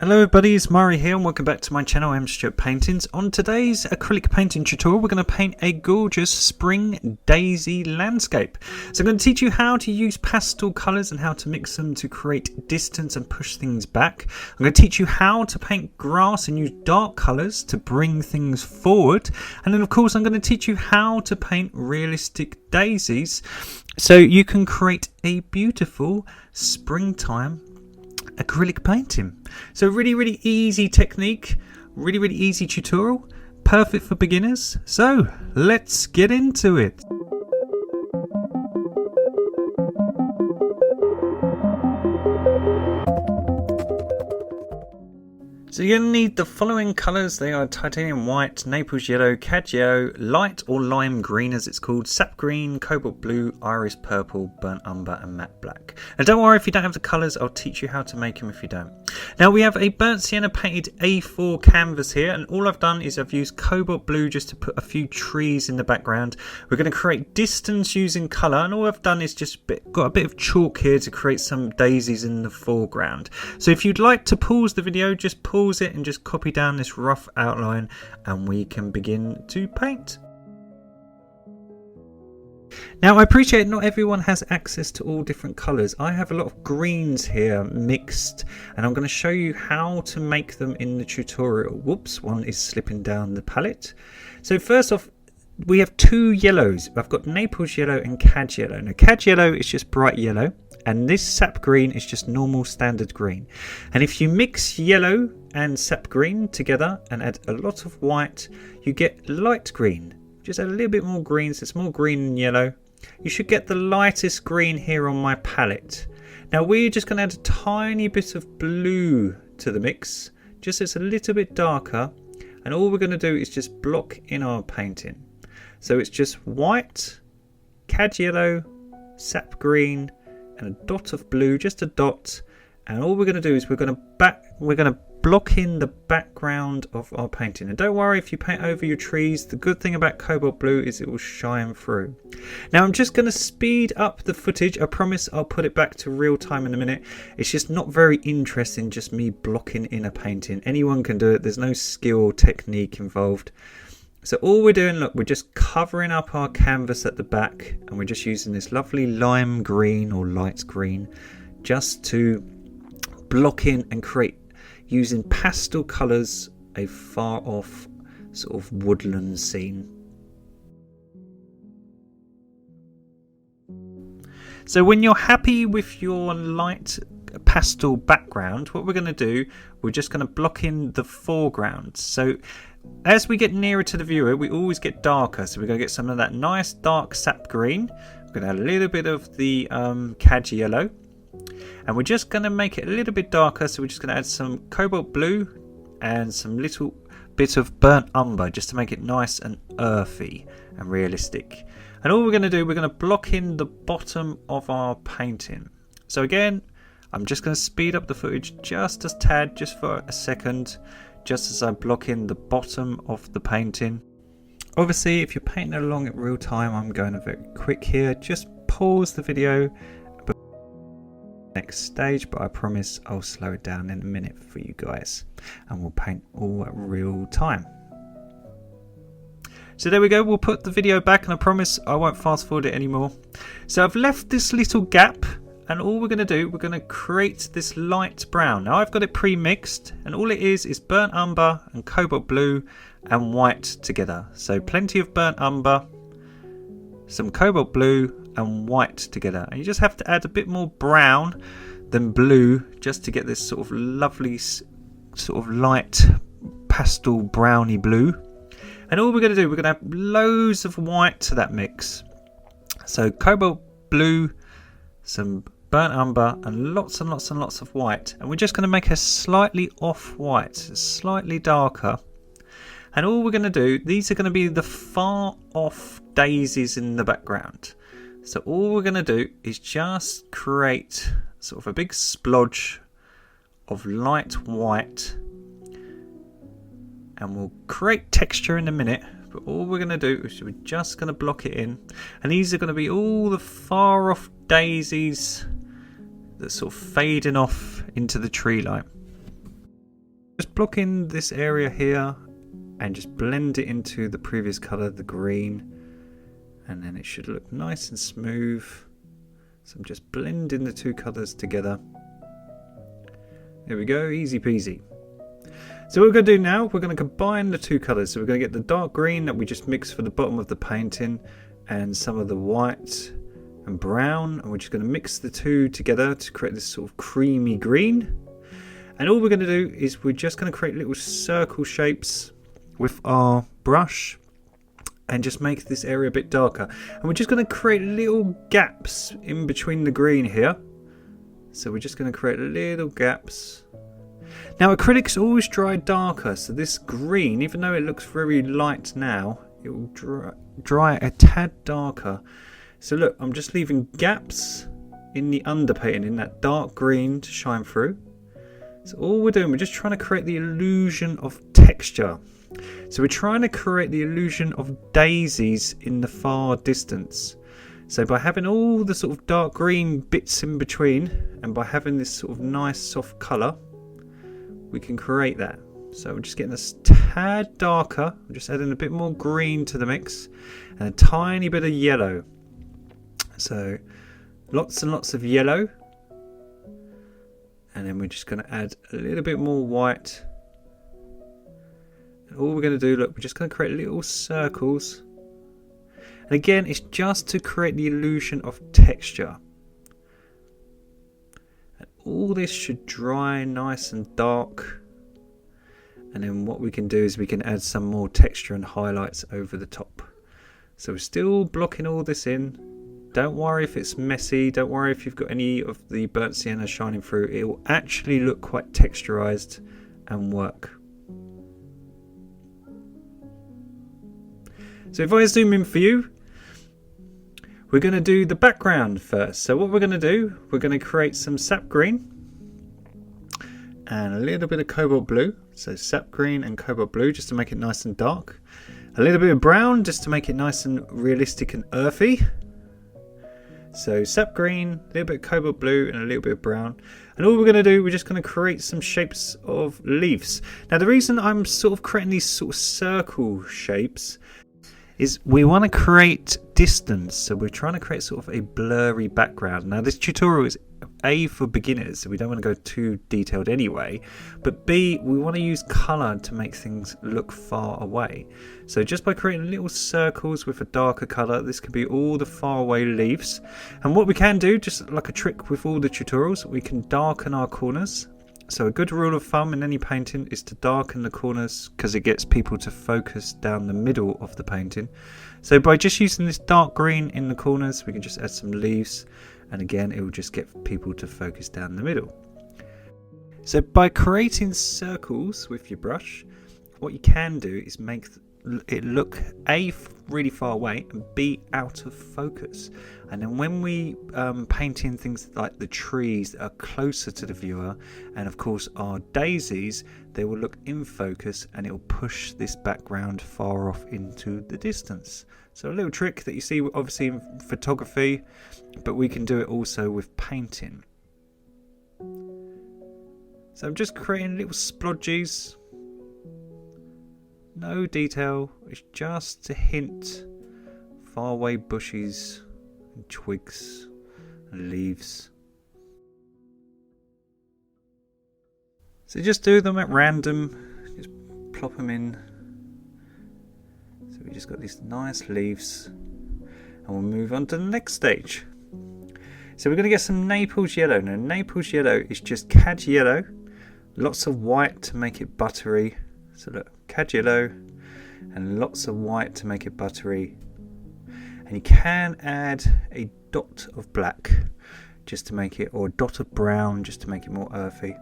Hello everybody, it's Murray here and welcome back to my channel, I'm Stuart Paintings. On today's acrylic painting tutorial we're going to paint a gorgeous spring daisy landscape. So I'm going to teach you how to use pastel colours and how to mix them to create distance and push things back. I'm going to teach you how to paint grass and use dark colours to bring things forward. And then of course I'm going to teach you how to paint realistic daisies so you can create a beautiful springtime acrylic painting. So really easy technique, really easy tutorial, perfect for beginners. So let's get into it. So you're going to need the following colours. They are titanium white, Naples yellow, cad yellow, light or lime green as it's called, sap green, cobalt blue, iris purple, burnt umber and matte black. And don't worry if you don't have the colours, I'll teach you how to make them if you don't. Now we have a burnt sienna painted A4 canvas here, and all I've done is I've used cobalt blue just to put a few trees in the background. We're going to create distance using colour, and all I've done is just got a bit of chalk here to create some daisies in the foreground. So if you'd like to pause the video, just pause it and just copy down this rough outline and we can begin to paint. Now I appreciate not everyone has access to all different colours. I have a lot of greens here mixed and I'm going to show you how to make them in the tutorial. Whoops, one is slipping down the palette. So first off, we have two yellows. I've got Naples yellow and cad yellow. Now cad yellow is just bright yellow and this sap green is just normal standard green. And if you mix yellow and sap green together and add a lot of white, you get light green. Just add a little bit more green, so it's more green than yellow. You should get the lightest green here on my palette. Now we're just going to add a tiny bit of blue to the mix, just so it's a little bit darker. And all we're going to do is just block in our painting. So it's just white, cad yellow, sap green, and a dot of blue, just a dot. And all we're going to do is we're going to block in the background of our painting. And don't worry if you paint over your trees. The good thing about cobalt blue is it will shine through. Now I'm just going to speed up the footage. I promise I'll put it back to real time in a minute. It's just not very interesting just me blocking in a painting. Anyone can do it. There's no skill or technique involved. So all we're doing, look, we're just covering up our canvas at the back and we're just using this lovely lime green or light green just to block in and create, using pastel colours, a far off sort of woodland scene. So when you're happy with your light pastel background, what we're going to do, we're just going to block in the foreground. So as we get nearer to the viewer, we always get darker. So we're going to get some of that nice dark sap green. We're going to add a little bit of the cad yellow. And we're just going to make it a little bit darker. So we're just going to add some cobalt blue and some little bit of burnt umber just to make it nice and earthy and realistic. And all we're going to do, we're going to block in the bottom of our painting. So again, I'm just going to speed up the footage just a tad, just for a second, just as I block in the bottom of the painting. Obviously, if you're painting along at real time, I'm going very quick here. Just pause the video next stage, but I promise I'll slow it down in a minute for you guys and we'll paint all at real time. So there we go, we'll put the video back and I promise I won't fast forward it anymore. So I've left this little gap and all we're going to do, we're going to create this light brown. Now I've got it pre-mixed and all it is burnt umber and cobalt blue and white together. So plenty of burnt umber, some cobalt blue and white together. And you just have to add a bit more brown than blue just to get this sort of lovely sort of light pastel browny blue. And all we're going to do, we're going to add loads of white to that mix. So cobalt blue, some burnt umber and lots of white. And we're just going to make a slightly off white, slightly darker. And all we're going to do, these are going to be the far off daisies in the background. So all we're going to do is just create sort of a big splodge of light white. And we'll create texture in a minute. But all we're going to do is we're just going to block it in. And these are going to be all the far off daisies that's sort of fading off into the tree line. block in this area here and just blend it into the previous colour, the green, and then it should look nice and smooth. So I'm just blending the two colours together. There we go, easy peasy. So what we're going to do now, we're going to combine the two colours. So we're going to get the dark green that we just mixed for the bottom of the painting and some of the white and brown, and we're just going to mix the two together to create this sort of creamy green. And all we're going to do is we're just going to create little circle shapes with our brush and just make this area a bit darker. And we're just going to create little gaps in between the green here. So we're just going to create little gaps. Now acrylics always dry darker, so this green, even though it looks very light now, it will dry a tad darker. So look, I'm just leaving gaps in the underpainting in that dark green to shine through. So all we're doing, we're just trying to create the illusion of texture. So we're trying to create the illusion of daisies in the far distance. So by having all the sort of dark green bits in between, and by having this sort of nice soft colour, we can create that. So we're just getting this tad darker. We're just adding a bit more green to the mix and a tiny bit of yellow. So lots and lots of yellow, and then we're just going to add a little bit more white. And all we're going to do, look, we're just going to create little circles. And again, it's just to create the illusion of texture. And all this should dry nice and dark. And then what we can do is we can add some more texture and highlights over the top. So we're still blocking all this in. Don't worry if it's messy. Don't worry if you've got any of the burnt sienna shining through. It will actually look quite texturized and work. So if I zoom in for you, we're going to do the background first. So what we're going to do, we're going to create some sap green and a little bit of cobalt blue. So sap green and cobalt blue just to make it nice and dark. A little bit of brown just to make it nice and realistic and earthy. So sap green, a little bit of cobalt blue and a little bit of brown. And all we're going to do, we're just going to create some shapes of leaves. Now the reason I'm sort of creating these sort of circle shapes is we want to create distance. So we're trying to create sort of a blurry background. Now this tutorial is A, for beginners, so we don't want to go too detailed anyway, but B, we want to use colour to make things look far away. So just by creating little circles with a darker colour, this could be all the far away leaves. And what we can do, just like a trick with all the tutorials, we can darken our corners. So a good rule of thumb in any painting is to darken the corners because it gets people to focus down the middle of the painting. So by just using this dark green in the corners, we can just add some leaves, and again it will just get people to focus down the middle. So by creating circles with your brush, what you can do is make it look A, really far away, and B, out of focus. And then when we paint in things like the trees that are closer to the viewer, and of course our daisies, they will look in focus and it will push this background far off into the distance. So a little trick that you see obviously in photography, but we can do it also with painting. So I'm just creating little splodges. No detail, it's just to hint far away bushes and twigs and leaves. So just do them at random, just plop them in. So we just got these nice leaves, and we'll move on to the next stage. So we're going to get some Naples yellow. Now Naples yellow is just cad yellow, lots of white to make it buttery. So look, cad yellow and lots of white to make it buttery. And you can add a dot of black just to make it, or a dot of brown just to make it more earthy.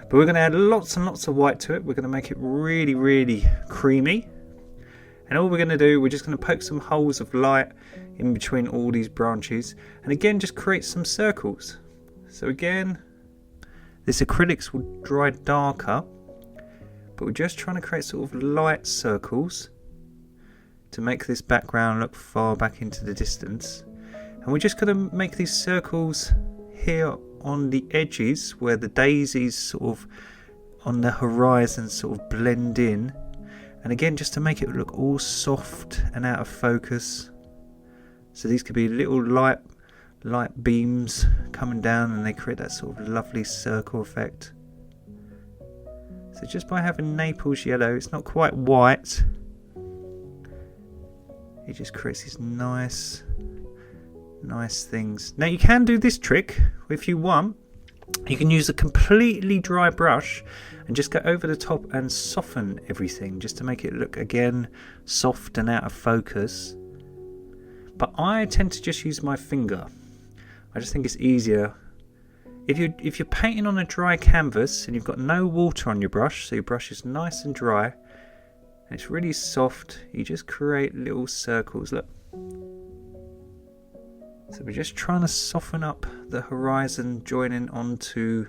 But we're going to add lots and lots of white to it. We're going to make it really, really creamy. And all we're going to do, we're just going to poke some holes of light in between all these branches. And again, just create some circles. So again, this acrylics will dry darker, but we're just trying to create sort of light circles to make this background look far back into the distance. And we're just going to make these circles here on the edges where the daisies sort of on the horizon sort of blend in, and again just to make it look all soft and out of focus. So these could be little light beams coming down, and they create that sort of lovely circle effect. So just by having Naples yellow, it's not quite white, it just creates these nice things. Now you can do this trick if you want. You can use a completely dry brush and just go over the top and soften everything just to make it look again soft and out of focus. But I tend to just use my finger. I just think it's easier. If you're painting on a dry canvas and you've got no water on your brush, so your brush is nice and dry and it's really soft, you just create little circles. Look. So we're just trying to soften up the horizon, joining onto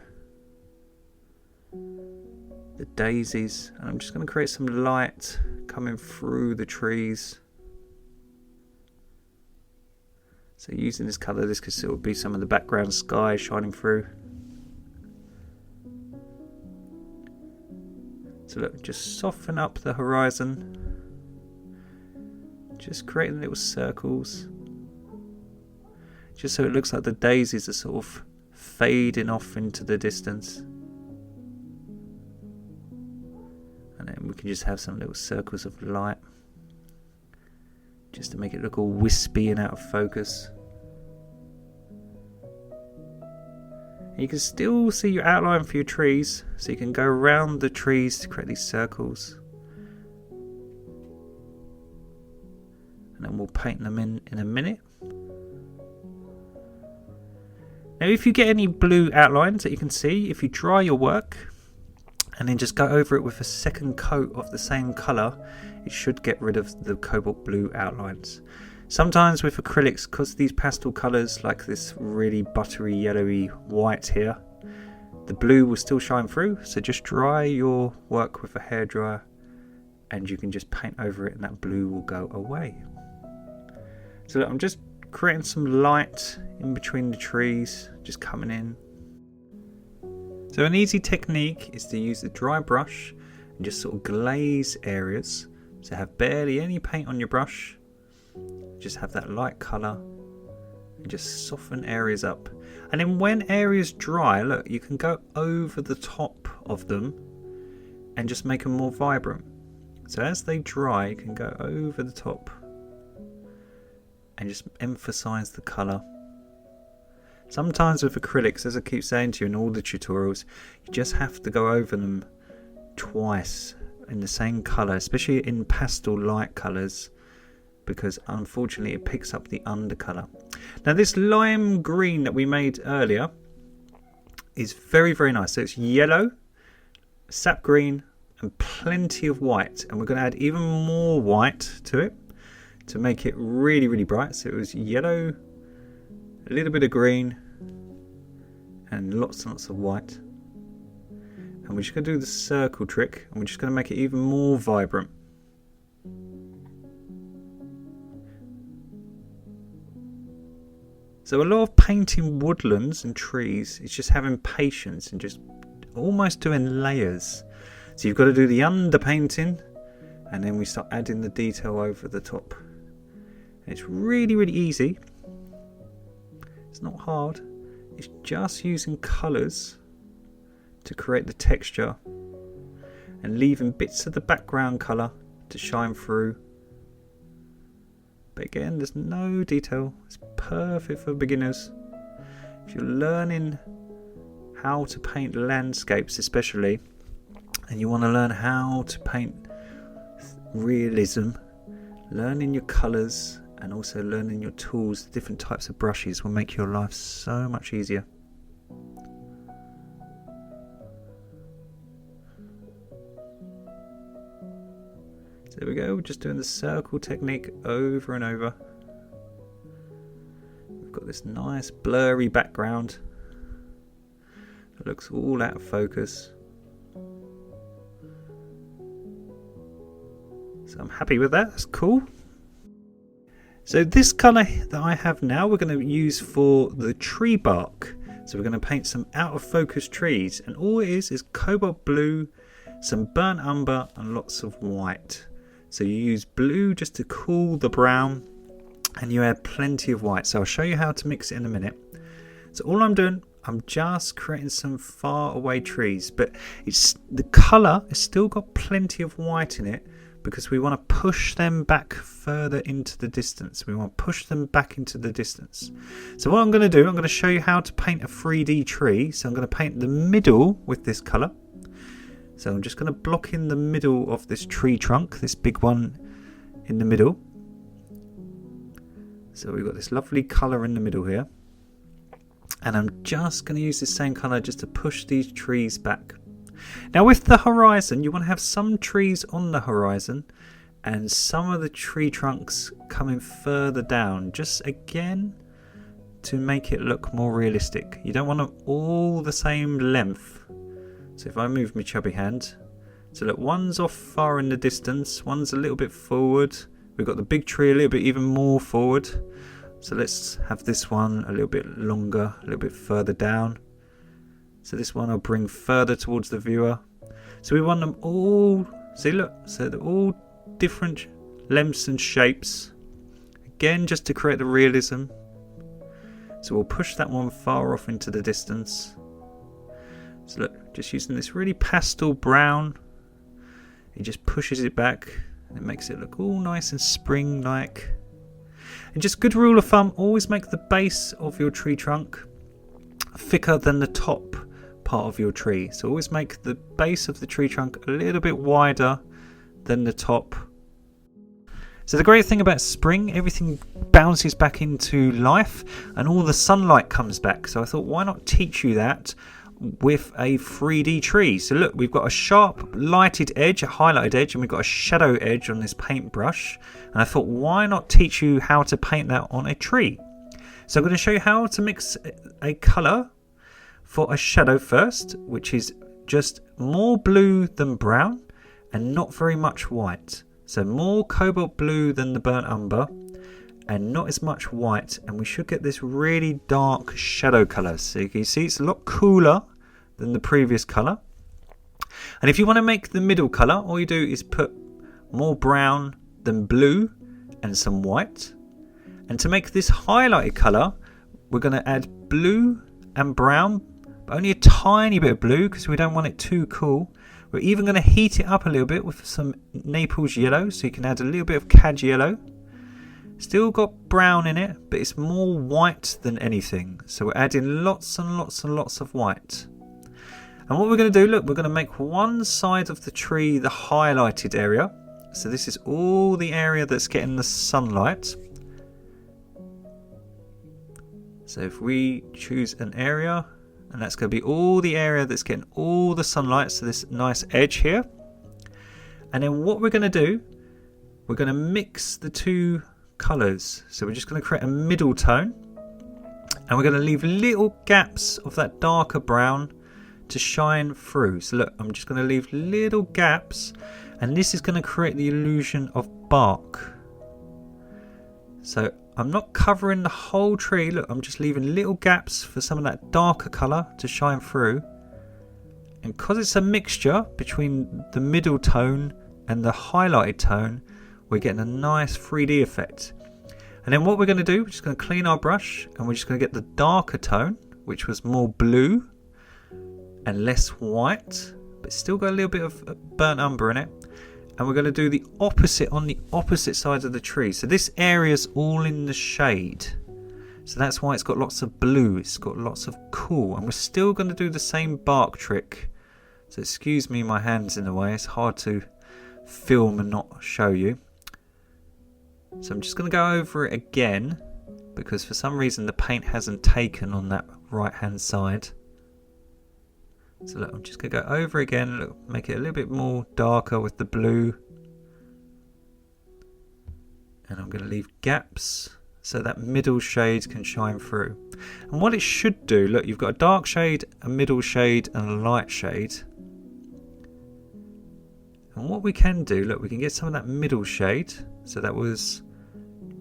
the daisies, and I'm just going to create some light coming through the trees. So using this colour, this could sort of be some of the background sky shining through. So look, just soften up the horizon, just creating little circles, just so it looks like the daisies are sort of fading off into the distance. And then we can just have some little circles of light, just to make it look all wispy and out of focus. And you can still see your outline for your trees, so you can go around the trees to create these circles. And then we'll paint them in a minute. Now if you get any blue outlines that you can see, if you dry your work and then just go over it with a second coat of the same colour, it should get rid of the cobalt blue outlines. Sometimes with acrylics, because these pastel colours like this really buttery yellowy white here, the blue will still shine through, so just dry your work with a hairdryer and you can just paint over it and that blue will go away. So look, I'm just creating some light in between the trees, just coming in. So an easy technique is to use the dry brush and just sort of glaze areas. So have barely any paint on your brush, just have that light colour and just soften areas up. And then when areas dry, look, you can go over the top of them and just make them more vibrant. So as they dry, you can go over the top and just emphasize the colour. Sometimes with acrylics, as I keep saying to you in all the tutorials, you just have to go over them twice in the same colour, especially in pastel light colours, because unfortunately it picks up the undercolour. Now this lime green that we made earlier is very, very nice. So it's yellow, sap green and plenty of white, and we're going to add even more white to it to make it really, really bright. So it was yellow, a little bit of green and lots and lots of white. And we're just going to do the circle trick, and we're just going to make it even more vibrant. So a lot of painting woodlands and trees is just having patience and just almost doing layers. So you've got to do the underpainting and then we start adding the detail over the top. And it's really, really easy. It's not hard. It's just using colours to create the texture and leaving bits of the background colour to shine through. But again, there's no detail. It's perfect for beginners. If you're learning how to paint landscapes especially, and you want to learn how to paint realism, learning your colours and also learning your tools, different types of brushes, will make your life so much easier. So there we go, we're just doing the circle technique over and over. We've got this nice blurry background that looks all out of focus. So I'm happy with that, that's cool. So this colour that I have now, we're going to use for the tree bark. So we're going to paint some out of focus trees, and all it is cobalt blue, some burnt umber and lots of white. So you use blue just to cool the brown, and you add plenty of white. So I'll show you how to mix it in a minute. So all I'm doing, I'm just creating some far away trees, but it's the colour has still got plenty of white in it because we want to push them back further into the distance. We want to push them back into the distance. So what I'm going to do, I'm going to show you how to paint a 3D tree. So I'm going to paint the middle with this colour. So I'm just going to block in the middle of this tree trunk, this big one in the middle. So we've got this lovely colour in the middle here. And I'm just going to use the same colour just to push these trees back. Now with the horizon, you want to have some trees on the horizon and some of the tree trunks coming further down, just again to make it look more realistic. You don't want them all the same length. So if I move my chubby hand, so look, one's off far in the distance, one's a little bit forward. We've got the big tree a little bit even more forward. So let's have this one a little bit longer, a little bit further down. So this one I'll bring further towards the viewer. So we want them all, see look, so they're all different lengths and shapes. Again, just to create the realism. So we'll push that one far off into the distance. So look, just using this really pastel brown. It just pushes it back and it makes it look all nice and spring-like. And just good rule of thumb, always make the base of your tree trunk thicker than the top part of your tree. So always make the base of the tree trunk a little bit wider than the top. So the great thing about spring, everything bounces back into life and all the sunlight comes back. So I thought, why not teach you that with a 3D tree? So look, we've got a sharp lighted edge, a highlighted edge, and we've got a shadow edge on this paintbrush. And I thought, why not teach you how to paint that on a tree? So I'm going to show you how to mix a colour for a shadow first, which is just more blue than brown and not very much white. So more cobalt blue than the burnt umber and not as much white, and we should get this really dark shadow colour. So you can see it's a lot cooler than the previous colour. And if you want to make the middle colour, all you do is put more brown than blue and some white. And to make this highlighted colour, we're going to add blue and brown, but only a tiny bit of blue because we don't want it too cool. We're even going to heat it up a little bit with some Naples yellow, so you can add a little bit of cad yellow. Still got brown in it, but it's more white than anything. So we're adding lots and lots and lots of white. And what we're going to do, look, we're going to make one side of the tree the highlighted area. So this is all the area that's getting the sunlight. So if we choose an area, and that's going to be all the area that's getting all the sunlight, so this nice edge here. And then what we're going to do, we're going to mix the two colours. So we're just going to create a middle tone, and we're going to leave little gaps of that darker brown to shine through. So look, I'm just going to leave little gaps, and this is going to create the illusion of bark. So I'm not covering the whole tree. Look, I'm just leaving little gaps for some of that darker colour to shine through. And because it's a mixture between the middle tone and the highlighted tone, we're getting a nice 3D effect. And then what we're going to do, we're just going to clean our brush, and we're just going to get the darker tone, which was more blue and less white, but still got a little bit of burnt umber in it. And we're going to do the opposite on the opposite side of the tree. So this area is all in the shade. So that's why it's got lots of blue. It's got lots of cool. And we're still going to do the same bark trick. So excuse me, my hand's in the way. It's hard to film and not show you. So I'm just going to go over it again, because for some reason the paint hasn't taken on that right hand side. So look, I'm just going to go over again, look, make it a little bit more darker with the blue. And I'm going to leave gaps so that middle shade can shine through. And what it should do, look, you've got a dark shade, a middle shade and a light shade. And what we can do, look, we can get some of that middle shade. So that was,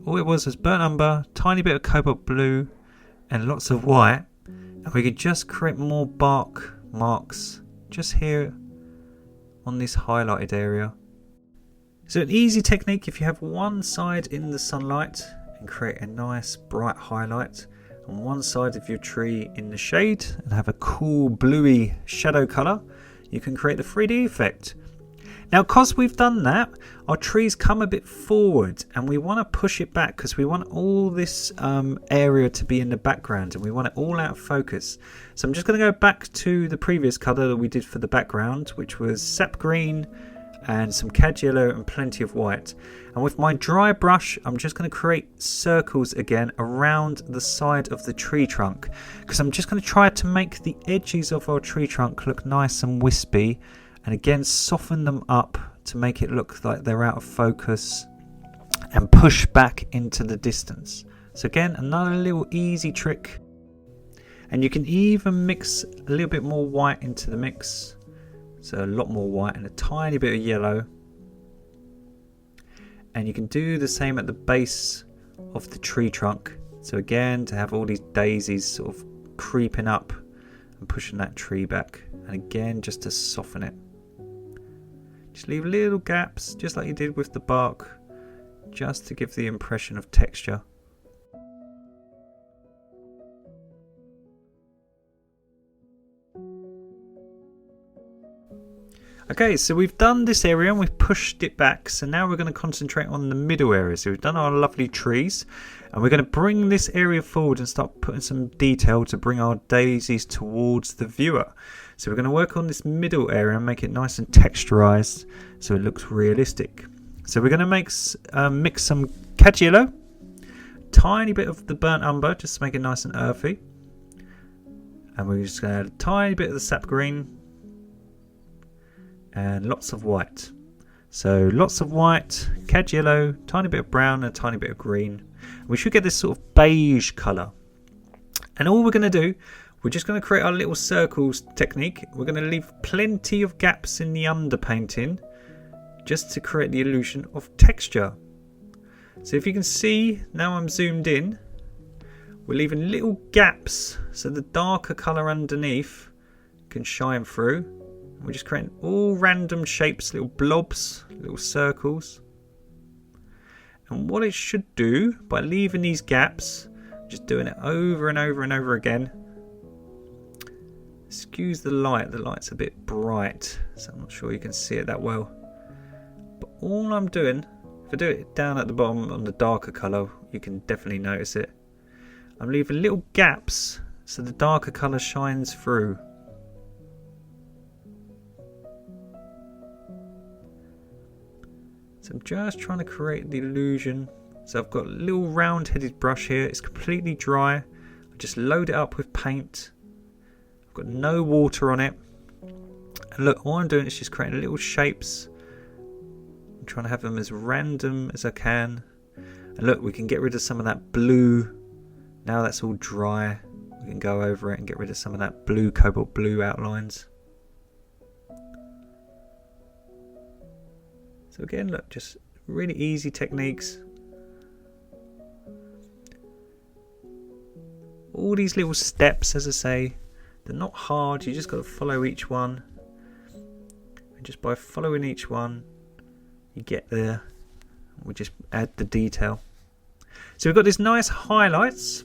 all it was burnt umber, tiny bit of cobalt blue and lots of white. And we could just create more bark marks just here on this highlighted area. So an easy technique, if you have one side in the sunlight and create a nice bright highlight, and one side of your tree in the shade and have a cool bluey shadow colour, you can create the 3D effect. Now, because we've done that, our trees come a bit forward and we want to push it back because we want all this area to be in the background and we want it all out of focus. So I'm just going to go back to the previous colour that we did for the background, which was sap green and some cad yellow and plenty of white. And with my dry brush, I'm just going to create circles again around the side of the tree trunk, because I'm just going to try to make the edges of our tree trunk look nice and wispy, and again soften them up to make it look like they're out of focus and push back into the distance. So again, another little easy trick. And you can even mix a little bit more white into the mix. So a lot more white and a tiny bit of yellow. And you can do the same at the base of the tree trunk. So again, to have all these daisies sort of creeping up and pushing that tree back. And again, just to soften it. Just leave little gaps, just like you did with the bark, just to give the impression of texture. Okay, so we've done this area and we've pushed it back. So now we're going to concentrate on the middle area. So we've done our lovely trees and we're going to bring this area forward and start putting some detail to bring our daisies towards the viewer. So we're going to work on this middle area and make it nice and texturized so it looks realistic. So we're going to mix some cad yellow, tiny bit of the burnt umber just to make it nice and earthy. And we're just going to add a tiny bit of the sap green. And lots of white. So lots of white, cad yellow, tiny bit of brown and a tiny bit of green. We should get this sort of beige colour. And all we're going to do, we're just going to create our little circles technique. We're going to leave plenty of gaps in the underpainting just to create the illusion of texture. So if you can see, now I'm zoomed in, we're leaving little gaps so the darker colour underneath can shine through. We're just creating all random shapes, little blobs, little circles. And what it should do, by leaving these gaps, just doing it over and over and over again. Excuse the light's a bit bright, so I'm not sure you can see it that well. But all I'm doing, if I do it down at the bottom on the darker colour, you can definitely notice it. I'm leaving little gaps so the darker colour shines through. So I'm just trying to create the illusion. So I've got a little round headed brush here. It's completely dry. I just load it up with paint. I've got no water on it. And look, all I'm doing is just creating little shapes. I'm trying to have them as random as I can. And look, we can get rid of some of that blue. Now that's all dry. We can go over it and get rid of some of that blue, cobalt blue outlines. So again, look, just really easy techniques. All these little steps, as I say, they're not hard. You just got to follow each one. And just by following each one, you get there. We just add the detail. So we've got these nice highlights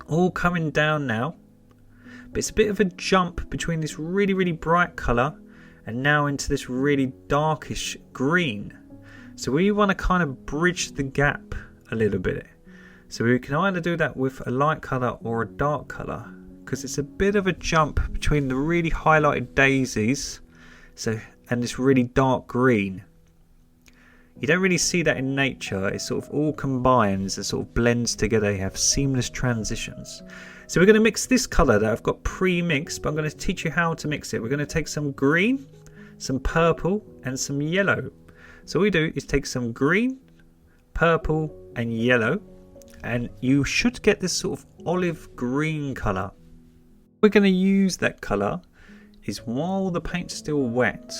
all coming down now. But it's a bit of a jump between this really, really bright colour and now into this really darkish green. So we want to kind of bridge the gap a little bit. So we can either do that with a light colour or a dark colour, because it's a bit of a jump between the really highlighted daisies and this really dark green. You don't really see that in nature. It sort of all combines and sort of blends together. You have seamless transitions. So we're going to mix this colour that I've got pre-mixed, but I'm going to teach you how to mix it. We're going to take some green, some purple and some yellow. So what we do is take some green, purple and yellow, and you should get this sort of olive green colour. We're going to use that colour is while the paint's still wet.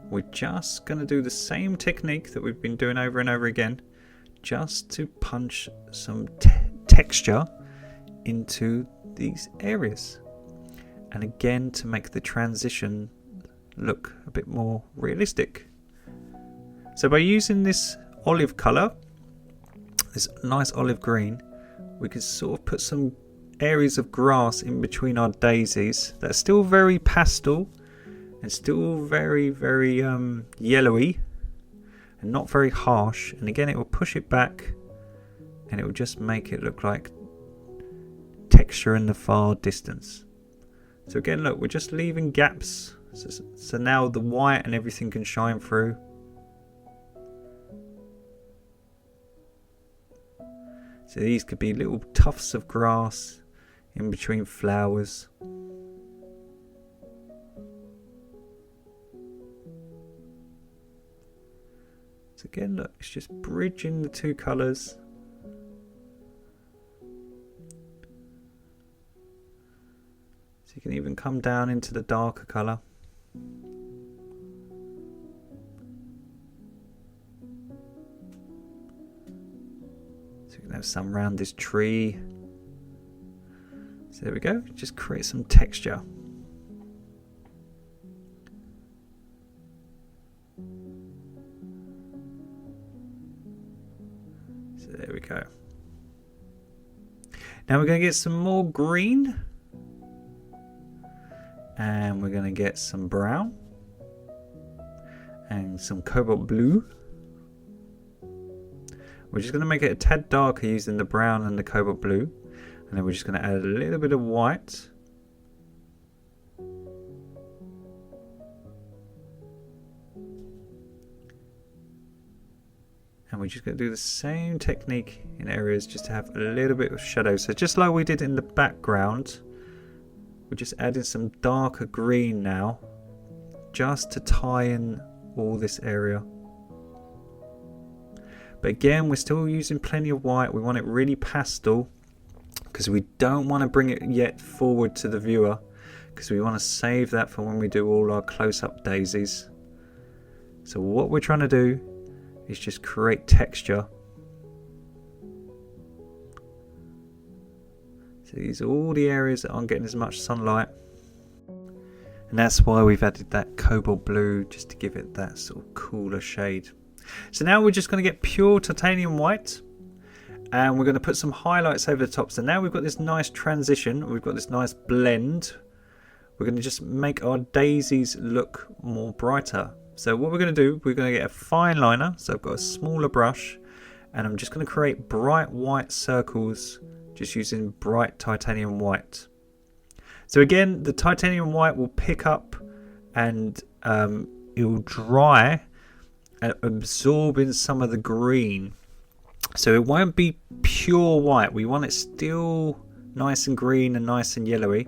We're just going to do the same technique that we've been doing over and over again, just to punch some texture into these areas. And again, to make the transition look a bit more realistic. So by using this olive colour, this nice olive green, we can sort of put some areas of grass in between our daisies that are still very pastel and still very yellowy and not very harsh. And again, it will push it back and it will just make it look like texture in the far distance. So again, look, we're just leaving gaps, so now the white and everything can shine through. So these could be little tufts of grass in between flowers. So again, look, it's just bridging the two colours. So you can even come down into the darker colour. So you can have some around this tree. So there we go, just create some texture. So there we go. Now we're going to get some more green. And we're going to get some brown. And some cobalt blue. We're just going to make it a tad darker using the brown and the cobalt blue. And then we're just going to add a little bit of white. And we're just going to do the same technique in areas just to have a little bit of shadow. So just like we did in the background, we're just adding some darker green now, just to tie in all this area. But again, we're still using plenty of white. We want it really pastel because we don't want to bring it yet forward to the viewer, because we want to save that for when we do all our close-up daisies. So what we're trying to do is just create texture. So these are all the areas that aren't getting as much sunlight. And that's why we've added that cobalt blue, just to give it that sort of cooler shade. So now we're just going to get pure titanium white. And we're going to put some highlights over the top. So now we've got this nice transition. We've got this nice blend. We're going to just make our daisies look more brighter. So what we're going to do, we're going to get a fine liner. So I've got a smaller brush. And I'm just going to create bright white circles, just using bright titanium white. So again, the titanium white will pick up and it will dry and absorb in some of the green. So it won't be pure white. We want it still nice and green and nice and yellowy.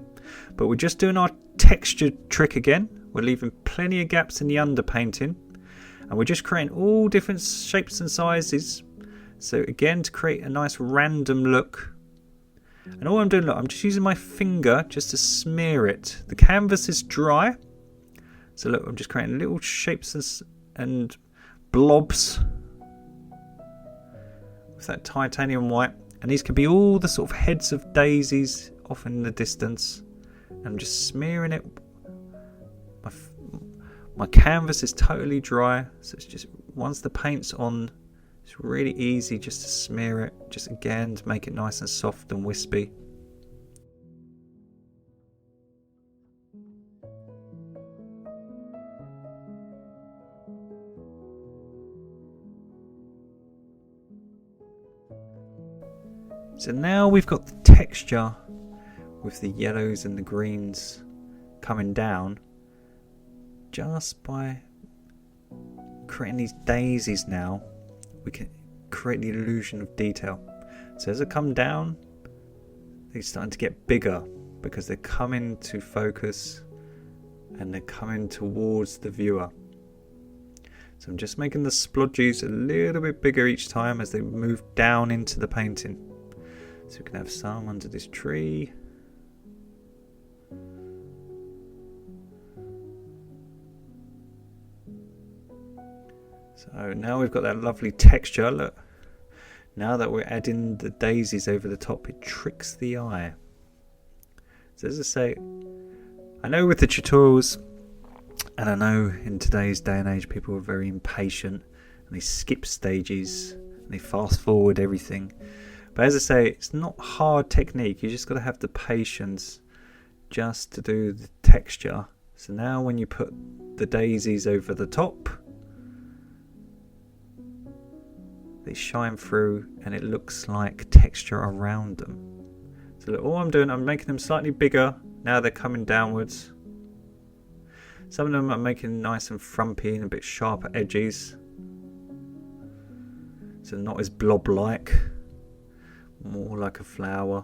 But we're just doing our texture trick again. We're leaving plenty of gaps in the underpainting. And we're just creating all different shapes and sizes. So again, to create a nice random look. And all I'm doing, look, I'm just using my finger just to smear it. The canvas is dry. So look, I'm just creating little shapes and blobs with that titanium white. And these could be all the sort of heads of daisies off in the distance. And I'm just smearing it. My canvas is totally dry. So it's just, once the paint's on, it's really easy just to smear it, just again to make it nice and soft and wispy. So now we've got the texture with the yellows and the greens coming down just by creating these daisies now. We can create the illusion of detail. So as they come down, they're starting to get bigger because they're coming to focus and they're coming towards the viewer. So I'm just making the splodges a little bit bigger each time as they move down into the painting. So we can have some under this tree. So now we've got that lovely texture. Look, now that we're adding the daisies over the top, it tricks the eye. So as I say, I know with the tutorials, and I know in today's day and age people are very impatient and they skip stages and they fast forward everything. But as I say, it's not hard technique. You just got to have the patience just to do the texture. So now when you put the daisies over the top, they shine through and it looks like texture around them. So look, all I'm doing, I'm making them slightly bigger. Now they're coming downwards. Some of them I'm making nice and frumpy and a bit sharper edges. So not as blob-like. More like a flower.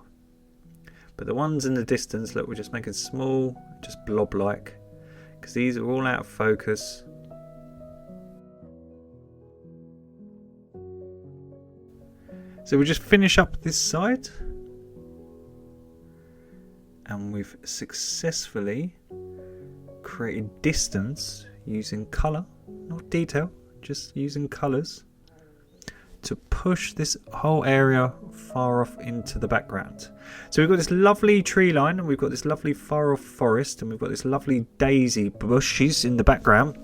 But the ones in the distance, look, we're just making small, just blob-like. Because these are all out of focus. So we'll just finish up this side. And we've successfully created distance using colour, not detail, just using colours to push this whole area far off into the background. So we've got this lovely tree line and we've got this lovely far off forest and we've got this lovely daisy bushes in the background.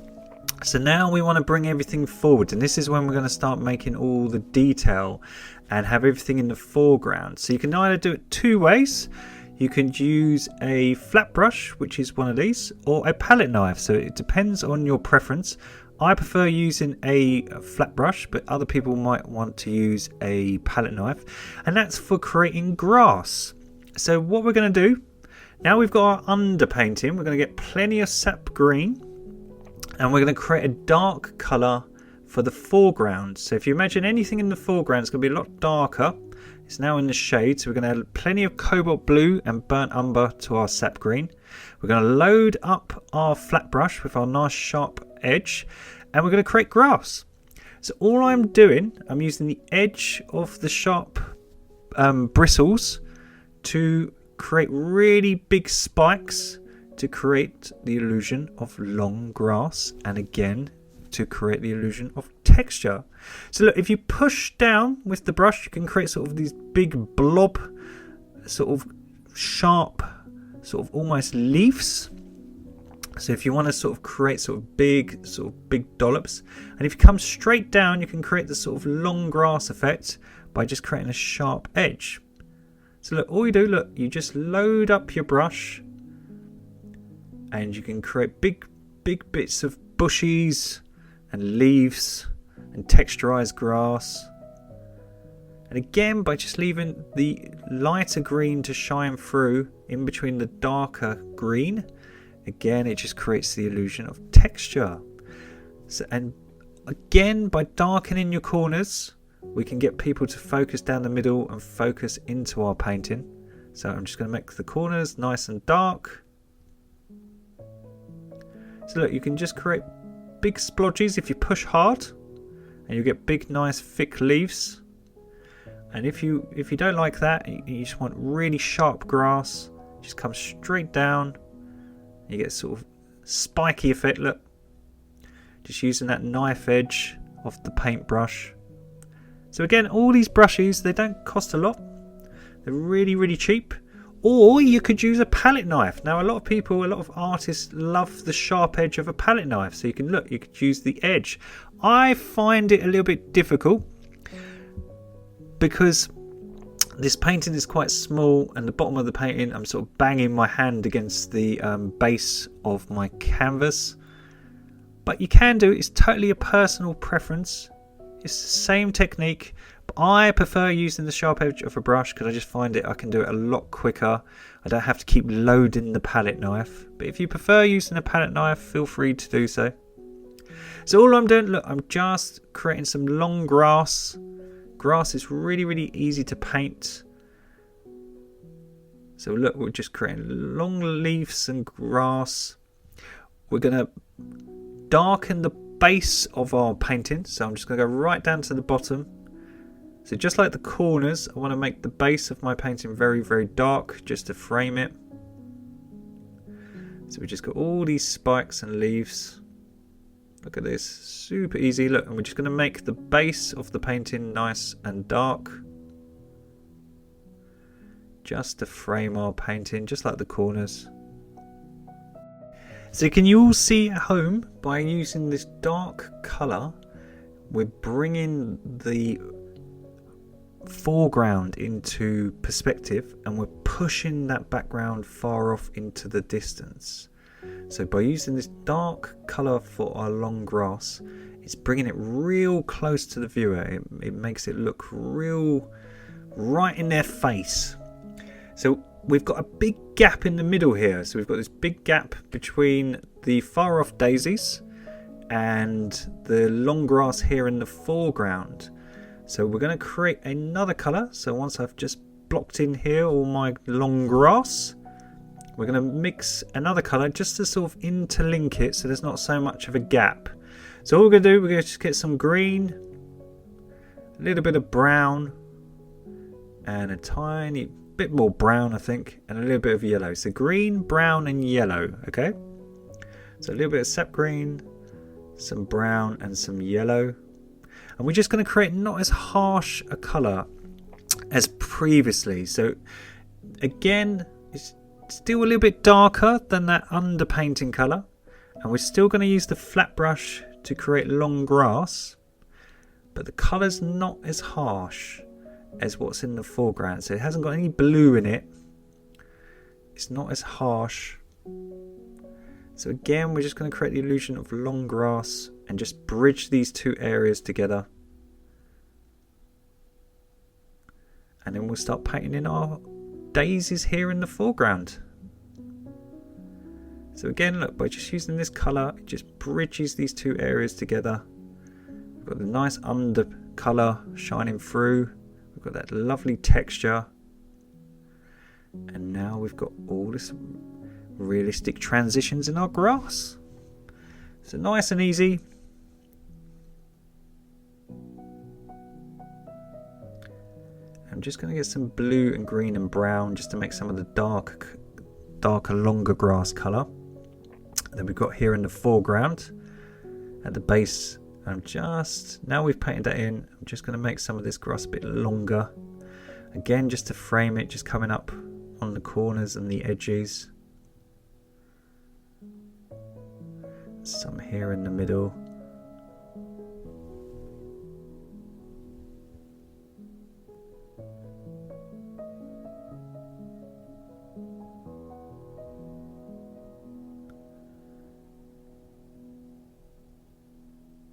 So now we want to bring everything forward, and this is when we're going to start making all the detail and have everything in the foreground. So you can either do it two ways. You can use a flat brush, which is one of these, or a palette knife. So it depends on your preference. I prefer using a flat brush, but other people might want to use a palette knife. And that's for creating grass. So what we're going to do, now we've got our underpainting, we're going to get plenty of sap green. And we're going to create a dark colour for the foreground. So if you imagine anything in the foreground, it's going to be a lot darker. It's now in the shade, so we're going to add plenty of cobalt blue and burnt umber to our sap green. We're going to load up our flat brush with our nice sharp edge, and we're going to create grass. So all I'm doing, I'm using the edge of the sharp bristles to create really big spikes to create the illusion of long grass, and again to create the illusion of texture. So look, if you push down with the brush, you can create sort of these big blob, sort of sharp, sort of almost leaves. So if you want to sort of create sort of big dollops, and if you come straight down, you can create the sort of long grass effect by just creating a sharp edge. So look, all you do, look, you just load up your brush, and you can create big bits of bushes and leaves and texturized grass. And again, by just leaving the lighter green to shine through in between the darker green, again it just creates the illusion of texture. So, and again, by darkening your corners, we can get people to focus down the middle and focus into our painting. So I'm just going to make the corners nice and dark. So look, you can just create big splodges if you push hard, and you get big nice thick leaves. And if you don't like that, you just want really sharp grass, just come straight down. You get sort of spiky effect, look. Just using that knife edge of the paintbrush. So again, all these brushes, they don't cost a lot. They're really cheap. Or you could use a palette knife. Now a lot of artists love the sharp edge of a palette knife. So you could use the edge. I find it a little bit difficult because this painting is quite small, and the bottom of the painting, I'm sort of banging my hand against the base of my canvas. But you can do it. It's totally a personal preference. It's the same technique, but I prefer using the sharp edge of a brush because I just find I can do it a lot quicker. I don't have to keep loading the palette knife. But if you prefer using a palette knife, feel free to do so. So all I'm doing, look, I'm just creating some long grass. Grass is really easy to paint. So look, we're just creating long leaves and grass. We're going to darken the base of our painting, so I'm just going to go right down to the bottom. So just like the corners, I want to make the base of my painting very dark just to frame it. So we just got all these spikes and leaves. Look at this, super easy. Look, and we're just going to make the base of the painting nice and dark. just to frame our painting, just like the corners. So can you all see at home, by using this dark colour, we're bringing the foreground into perspective and we're pushing that background far off into the distance. So by using this dark colour for our long grass, it's bringing it real close to the viewer. It makes it look real right in their face. So we've got a big gap in the middle here. So we've got this big gap between the far off daisies and the long grass here in the foreground. So we're going to create another colour. So once I've just blocked in here all my long grass, we're going to mix another colour just to sort of interlink it so there's not so much of a gap. So all we're going to do, we're going to just get some green, a little bit of brown, and a tiny bit more brown, I think, and a little bit of yellow. So green, brown and yellow, okay? So a little bit of sap green, some brown and some yellow. And we're just going to create not as harsh a colour as previously. So again, it's still a little bit darker than that underpainting colour. And we're still going to use the flat brush to create long grass. But the colour's not as harsh as what's in the foreground. So it hasn't got any blue in it. It's not as harsh. So again, we're just going to create the illusion of long grass and just bridge these two areas together. And then we'll start painting in our daisies here in the foreground. So again, look, by just using this colour, it just bridges these two areas together. We've got the nice under colour shining through. We've got that lovely texture. And now we've got all this realistic transitions in our grass. So nice and easy. I'm just going to get some blue and green and brown just to make some of the darker, longer grass colour that we've got here in the foreground at the base. Now we've painted that in, I'm just going to make some of this grass a bit longer. Again, just to frame it, just coming up on the corners and the edges. Some here in the middle.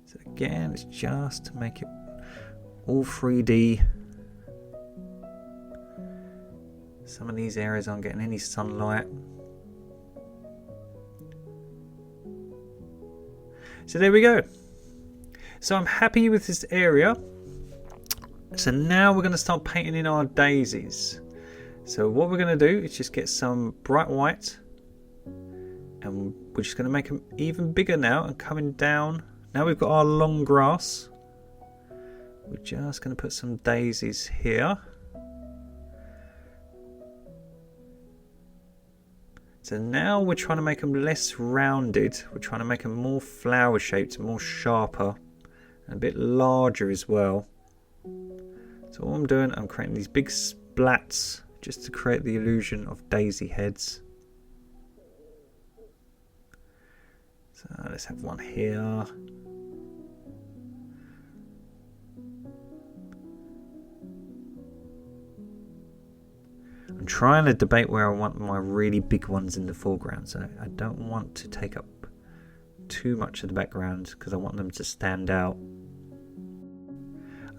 So again, it's just to make it all 3D. Some of these areas aren't getting any sunlight. So there we go. So I'm happy with this area. So now we're going to start painting in our daisies. So what we're going to do is just get some bright white. And we're just going to make them even bigger now and coming down. Now we've got our long grass. We're just going to put some daisies here. So now we're trying to make them less rounded. We're trying to make them more flower shaped, more sharper, and a bit larger as well. So what I'm doing, I'm creating these big splats just to create the illusion of daisy heads. So let's have one here. I'm trying to debate where I want my really big ones in the foreground, so I don't want to take up too much of the background because I want them to stand out.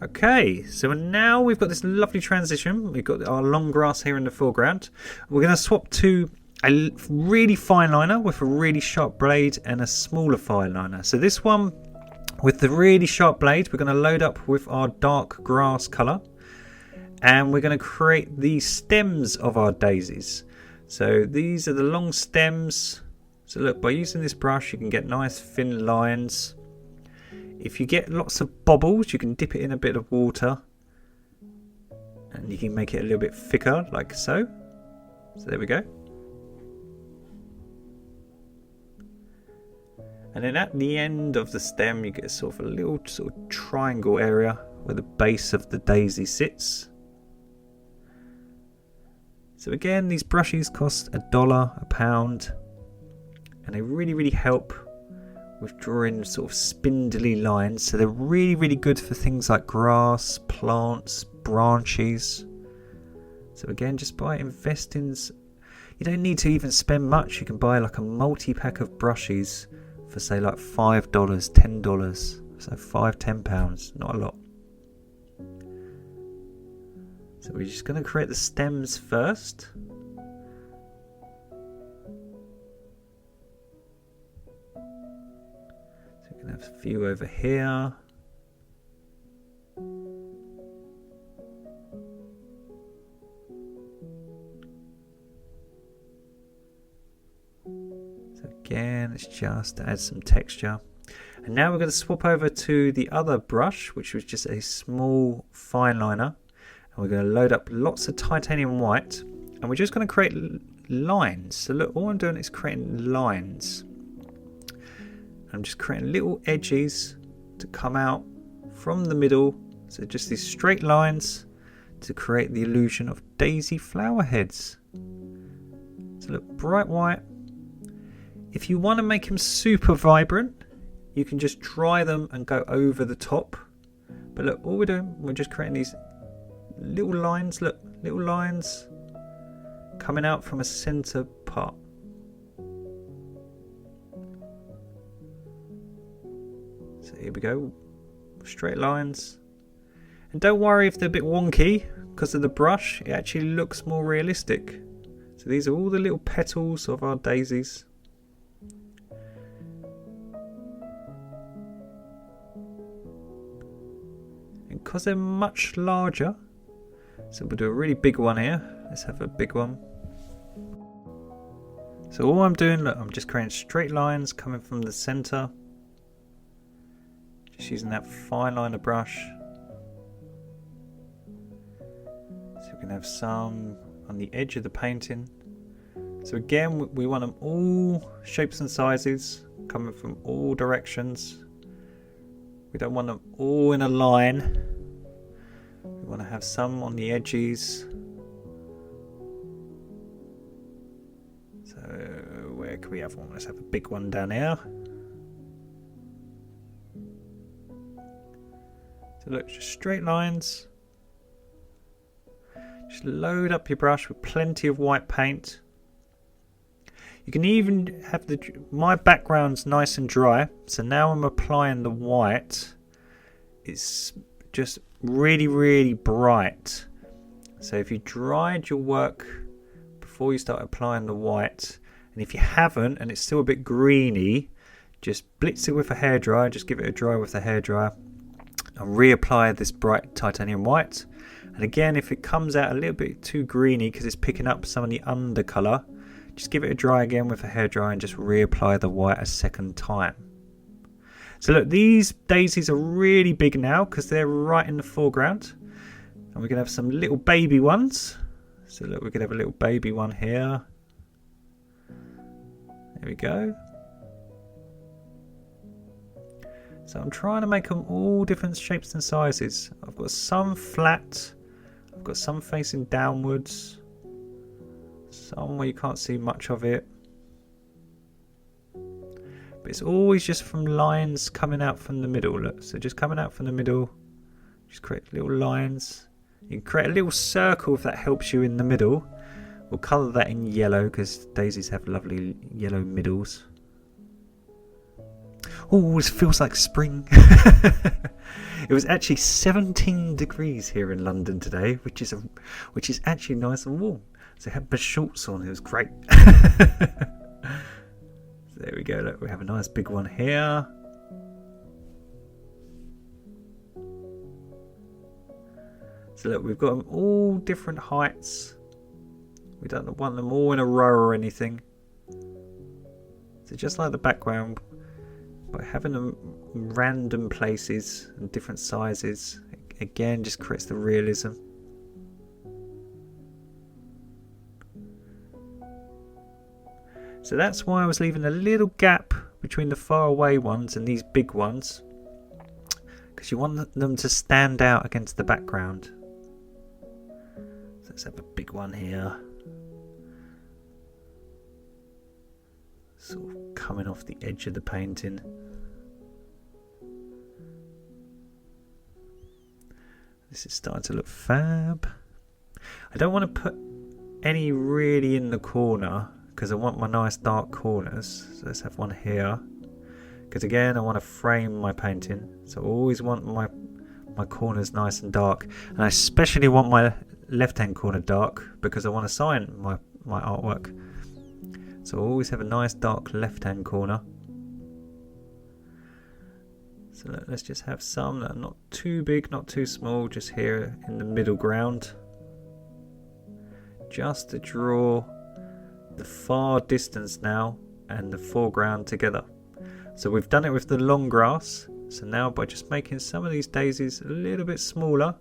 Okay, so now we've got this lovely transition. We've got our long grass here in the foreground. We're going to swap to a really fine liner with a really sharp blade and a smaller fine liner. So this one with the really sharp blade, we're going to load up with our dark grass colour. And we're going to create the stems of our daisies. So these are the long stems. So look, by using this brush, you can get nice thin lines. If you get lots of bobbles, you can dip it in a bit of water. And you can make it a little bit thicker, like so. So there we go. And then at the end of the stem, you get sort of a little sort of triangle area where the base of the daisy sits. So again, these brushes cost $1, a pound, and they really help with drawing sort of spindly lines. So they're really good for things like grass, plants, branches. So again, just by investing, you don't need to even spend much. You can buy like a multi-pack of brushes for say like $5, $10. So £5–10, not a lot. So we're just going to create the stems first. So we can have a few over here. So again, it's just to add some texture. And now we're going to swap over to the other brush, which was just a small fine liner. And we're going to load up lots of titanium white. And we're just going to create lines. So look, all I'm doing is creating lines. I'm just creating little edges to come out from the middle. So just these straight lines to create the illusion of daisy flower heads. So look, bright white. If you want to make them super vibrant, you can just dry them and go over the top. But look, all we're doing, we're just creating these little lines. Look, little lines coming out from a center part. So here we go, straight lines. And don't worry if they're a bit wonky, because of the brush, it actually looks more realistic. So these are all the little petals of our daisies. And because they're much larger, so we'll do a really big one here. Let's have a big one. So all I'm doing, look, I'm just creating straight lines coming from the center. Just using that fine liner brush. So we can have some on the edge of the painting. So again, we want them all shapes and sizes, coming from all directions. We don't want them all in a line. We want to have some on the edges. So where can we have one? Let's have a big one down here. So look, just straight lines. Just load up your brush with plenty of white paint. You can even have my background's nice and dry, so now I'm applying the white. It's just really bright. So if you dried your work before you start applying the white, and if you haven't and it's still a bit greeny, just blitz it with a hairdryer. Just give it a dry with a hairdryer and reapply this bright titanium white. And again, if it comes out a little bit too greeny because it's picking up some of the undercolour, just give it a dry again with a hairdryer and just reapply the white a second time. So look, these daisies are really big now because they're right in the foreground. And we're going to have some little baby ones. So look, we could have a little baby one here. There we go. So I'm trying to make them all different shapes and sizes. I've got some flat. I've got some facing downwards. Some where you can't see much of it. But it's always just from lines coming out from the middle. Look, so just coming out from the middle. Just create little lines. You can create a little circle if that helps you in the middle. We'll colour that in yellow because daisies have lovely yellow middles. Oh, this feels like spring. It was actually 17 degrees here in London today, which is actually nice and warm. So I had my shorts on. It was great. There we go. Look, we have a nice big one here. So look, we've got them all different heights. We don't want them all in a row or anything. So just like the background, by having them random places and different sizes, again just creates the realism. So that's why I was leaving a little gap between the far away ones and these big ones, because you want them to stand out against the background. So let's have a big one here. sort of coming off the edge of the painting. This is starting to look fab. I don't want to put any really in the corner because I want my nice dark corners. So let's have one here. Because again, I want to frame my painting. So I always want my corners nice and dark. And I especially want my left-hand corner dark because I want to sign my artwork. So I always have a nice dark left-hand corner. So let's just have some that are not too big, not too small, just here in the middle ground. Just to draw the far distance now and the foreground together. So we've done it with the long grass. So now by just making some of these daisies a little bit smaller.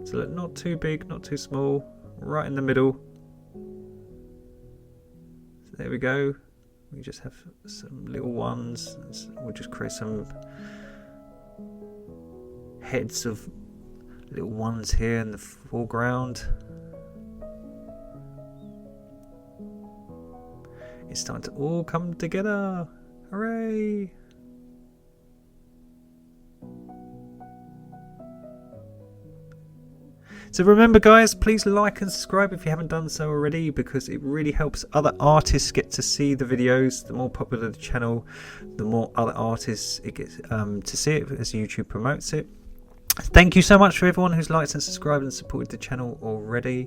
So look, not too big, not too small, right in the middle. So there we go. We just have some little ones. We'll just create some heads of little ones here in the foreground. It's starting to all come together. Hooray! So remember guys, please like and subscribe if you haven't done so already, because it really helps other artists get to see the videos. The more popular the channel, the more other artists it gets to see it as YouTube promotes it. Thank you so much for everyone who's liked and subscribed and supported the channel already.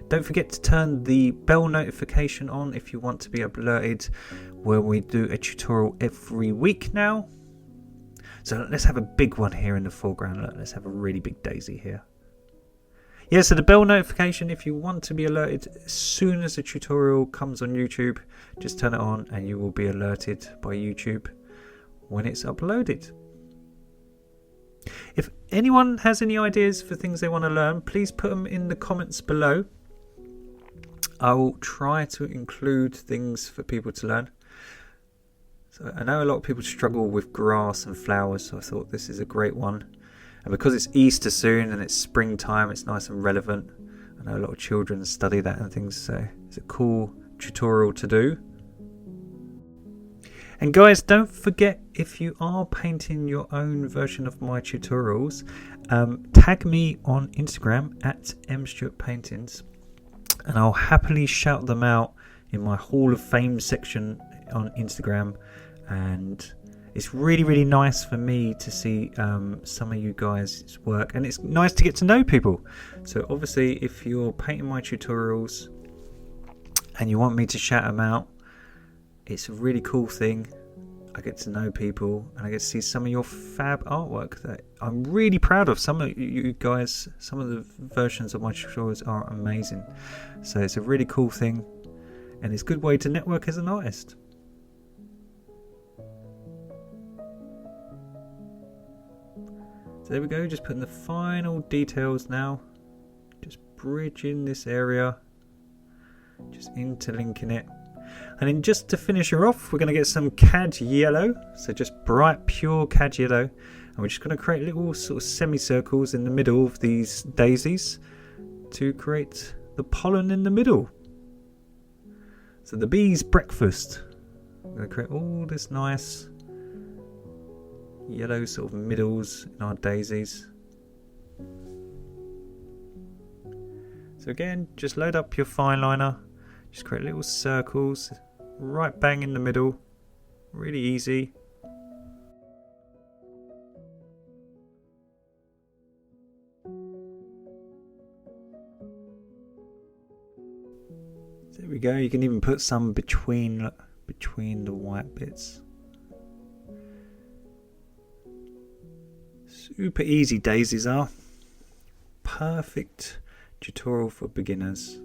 Don't forget to turn the bell notification on if you want to be alerted when we do a tutorial every week now. So let's have a big one here in the foreground. Let's have a really big daisy here. Yeah, so the bell notification, if you want to be alerted as soon as the tutorial comes on YouTube, just turn it on and you will be alerted by YouTube when it's uploaded. If anyone has any ideas for things they want to learn, please put them in the comments below. I will try to include things for people to learn. So I know a lot of people struggle with grass and flowers, so I thought this is a great one. And because it's Easter soon and it's springtime, it's nice and relevant. I know a lot of children study that and things, so it's a cool tutorial to do. And guys, don't forget, if you are painting your own version of my tutorials, tag me on Instagram at mstewartpaintings, and I'll happily shout them out in my Hall of Fame section on Instagram. And it's really, really nice for me to see some of you guys' work, and it's nice to get to know people. So obviously, if you're painting my tutorials and you want me to shout them out, it's a really cool thing. I get to know people and I get to see some of your fab artwork that I'm really proud of. Some of you guys, some of the versions of my tutorials are amazing. So it's a really cool thing, and it's a good way to network as an artist. So there we go, just putting the final details now. Just bridging this area, just interlinking it. And then just to finish her off, we're going to get some cad yellow. So just bright, pure cad yellow. And we're just going to create little sort of semicircles in the middle of these daisies to create the pollen in the middle. So the bee's breakfast. We're going to create all this nice yellow sort of middles in our daisies. So again, just load up your fine liner. Just create little circles right bang in the middle. Really easy. There we go. You can even put some between the white bits. Super easy daisies are. Perfect tutorial for beginners.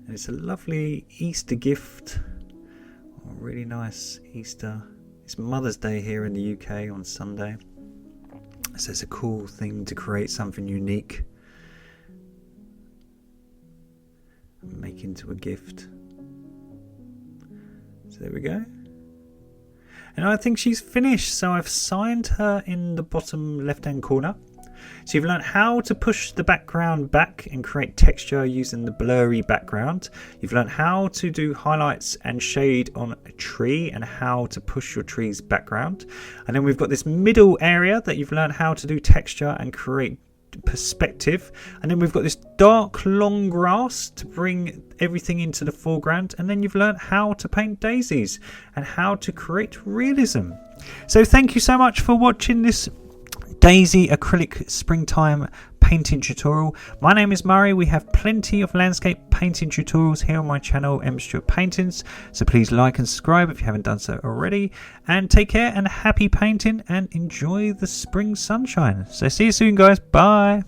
And it's a lovely Easter gift. Oh, really nice Easter. It's Mother's Day here in the UK on Sunday. So it's a cool thing to create something unique and make into a gift. So there we go. And I think she's finished. So I've signed her in the bottom left hand corner. So you've learned how to push the background back and create texture using the blurry background. You've learned how to do highlights and shade on a tree and how to push your tree's background. And then we've got this middle area that you've learned how to do texture and create perspective, and then we've got this dark long grass to bring everything into the foreground, and then you've learned how to paint daisies and how to create realism. So thank you so much for watching this daisy acrylic springtime painting tutorial. My name is Murray. We have plenty of landscape painting tutorials here on my channel, M Stuart Paintings, so please like and subscribe if you haven't done so already, and take care and happy painting and enjoy the spring sunshine. So see you soon guys, bye.